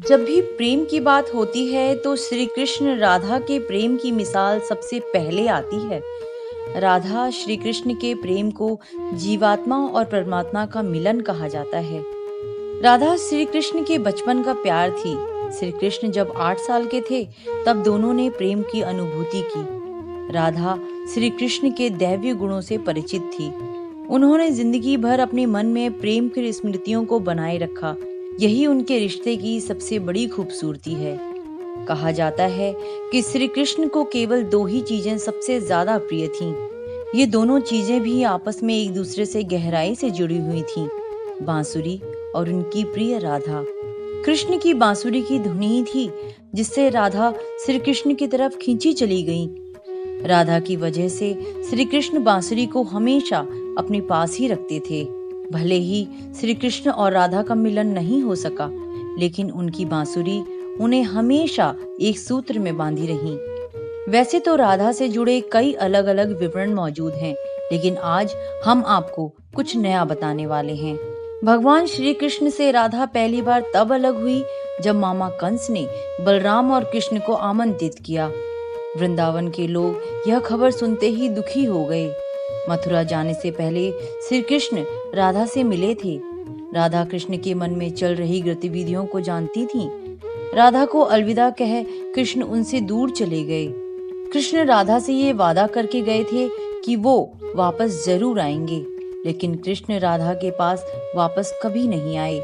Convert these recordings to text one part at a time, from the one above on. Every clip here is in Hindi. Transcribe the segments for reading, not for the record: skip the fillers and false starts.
जब भी प्रेम की बात होती है तो श्री कृष्ण राधा के प्रेम की मिसाल सबसे पहले आती है। राधा श्री कृष्ण के प्रेम को जीवात्मा और परमात्मा का मिलन कहा जाता है। राधा श्री कृष्ण के बचपन का प्यार थी। श्री कृष्ण जब 8 साल के थे तब दोनों ने प्रेम की अनुभूति की। राधा श्री कृष्ण के दैवीय गुणों से परिचित थी। उन्होंने जिंदगी भर अपने मन में प्रेम की स्मृतियों को बनाए रखा। यही उनके रिश्ते की सबसे बड़ी खूबसूरती है। कहा जाता है कि श्री कृष्ण को केवल 2 ही चीजें सबसे ज्यादा प्रिय थीं। ये दोनों चीजें भी आपस में एक दूसरे से गहराई से जुड़ी हुई थीं, बांसुरी और उनकी प्रिय राधा। कृष्ण की बांसुरी की धुन ही थी जिससे राधा श्री कृष्ण की तरफ खींची चली गई। राधा की वजह से श्री कृष्ण बांसुरी को हमेशा अपने पास ही रखते थे। भले ही श्री कृष्ण और राधा का मिलन नहीं हो सका, लेकिन उनकी बांसुरी उन्हें हमेशा एक सूत्र में बांधी रही। वैसे तो राधा से जुड़े कई अलग अलग विवरण मौजूद हैं, लेकिन आज हम आपको कुछ नया बताने वाले हैं। भगवान श्री कृष्ण से राधा पहली बार तब अलग हुई जब मामा कंस ने बलराम और कृष्ण को आमंत्रित किया। वृंदावन के लोग यह खबर सुनते ही दुखी हो गए। मथुरा जाने से पहले श्री कृष्ण राधा से मिले थे। राधा कृष्ण के मन में चल रही गतिविधियों को जानती थी। राधा को अलविदा कह कृष्ण उनसे दूर चले गए। कृष्ण राधा से ये वादा करके गए थे कि वो वापस जरूर आएंगे, लेकिन कृष्ण राधा के पास वापस कभी नहीं आए।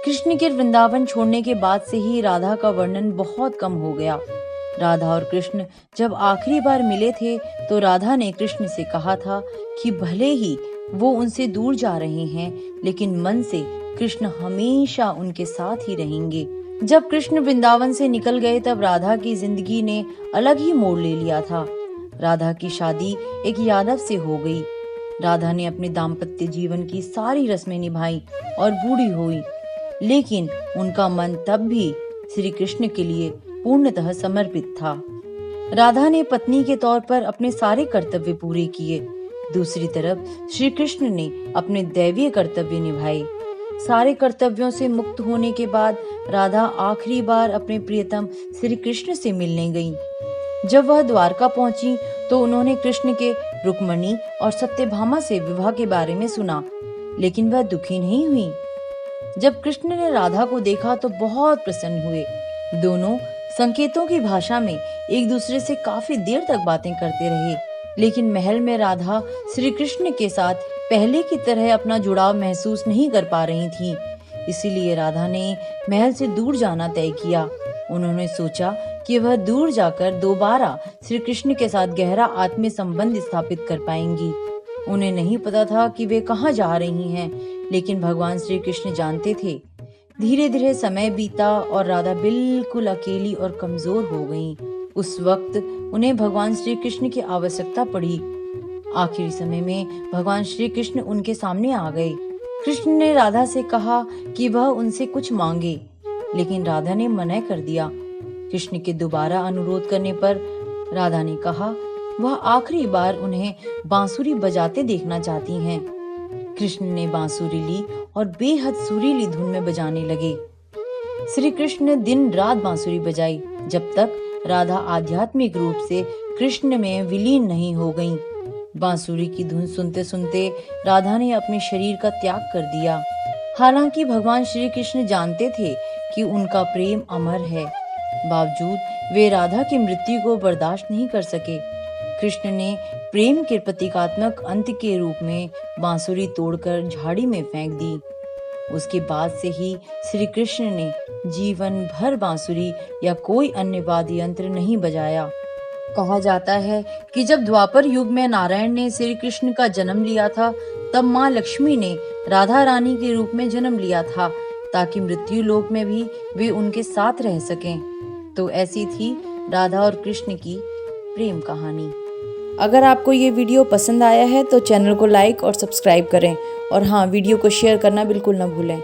कृष्ण के वृंदावन छोड़ने के बाद से ही राधा का वर्णन बहुत कम हो गया। राधा और कृष्ण जब आखिरी बार मिले थे तो राधा ने कृष्ण से कहा था कि भले ही वो उनसे दूर जा रहे हैं, लेकिन मन से कृष्ण हमेशा उनके साथ ही रहेंगे। जब कृष्ण वृंदावन से निकल गए तब राधा की जिंदगी ने अलग ही मोड़ ले लिया था। राधा की शादी एक यादव से हो गई। राधा ने अपने दाम्पत्य जीवन की सारी रस्में निभाई और बूढ़ी हुई, लेकिन उनका मन तब भी श्री कृष्ण के लिए पूर्णतः समर्पित था। राधा ने पत्नी के तौर पर अपने सारे कर्तव्य पूरे किए। दूसरी तरफ श्री कृष्ण ने अपने दैवीय कर्तव्य निभाए। सारे कर्तव्यों से मुक्त होने के बाद राधा आखिरी बार अपने प्रियतम श्री कृष्ण से मिलने गईं। जब वह द्वारका पहुंची तो उन्होंने कृष्ण के रुक्मणी और सत्यभामा से विवाह के बारे में सुना, लेकिन वह दुखी नहीं हुई। जब कृष्ण ने राधा को देखा तो बहुत प्रसन्न हुए। दोनों संकेतों की भाषा में एक दूसरे से काफी देर तक बातें करते रहे, लेकिन महल में राधा श्री कृष्ण के साथ पहले की तरह अपना जुड़ाव महसूस नहीं कर पा रही थी। इसीलिए राधा ने महल से दूर जाना तय किया। उन्होंने सोचा कि वह दूर जाकर दोबारा श्री कृष्ण के साथ गहरा आत्मीय संबंध स्थापित कर पाएंगी। उन्हें नहीं पता था कि वे कहाँ जा रही हैं, लेकिन भगवान श्री कृष्ण जानते थे। धीरे धीरे समय बीता और राधा बिल्कुल अकेली और कमजोर हो गईं। उस वक्त उन्हें भगवान श्री कृष्ण की आवश्यकता पड़ी। आखिरी समय में भगवान श्री कृष्ण उनके सामने आ गए। कृष्ण ने राधा से कहा कि वह उनसे कुछ मांगे, लेकिन राधा ने मना कर दिया। कृष्ण के दोबारा अनुरोध करने पर राधा ने कहा वह आखिरी बार उन्हें बांसुरी बजाते देखना चाहती हैं। कृष्ण ने बांसुरी ली और बेहद सुरीली धुन में बजाने लगे। श्री कृष्ण ने दिन रात बांसुरी बजाई जब तक राधा आध्यात्मिक रूप से कृष्ण में विलीन नहीं हो गईं। बांसुरी की धुन सुनते सुनते राधा ने अपने शरीर का त्याग कर दिया। हालांकि भगवान श्री कृष्ण जानते थे कि उनका प्रेम अमर है, बावजूद वे राधा की मृत्यु को बर्दाश्त नहीं कर सके। कृष्ण ने प्रेम के प्रतीकात्मक अंत के रूप में बांसुरी तोड़कर झाड़ी में फेंक दी। उसके बाद से ही श्री कृष्ण ने जीवन भर बांसुरी या कोई अन्य वाद्य यंत्र नहीं बजाया। कहा जाता है कि जब द्वापर युग में नारायण ने श्री कृष्ण का जन्म लिया था, तब माँ लक्ष्मी ने राधा रानी के रूप में जन्म लिया था, ताकि मृत्यु लोक में भी वे उनके साथ रह सकें। तो ऐसी थी राधा और कृष्ण की प्रेम कहानी। अगर आपको ये वीडियो पसंद आया है तो चैनल को लाइक और सब्सक्राइब करें, और हाँ, वीडियो को शेयर करना बिल्कुल ना भूलें।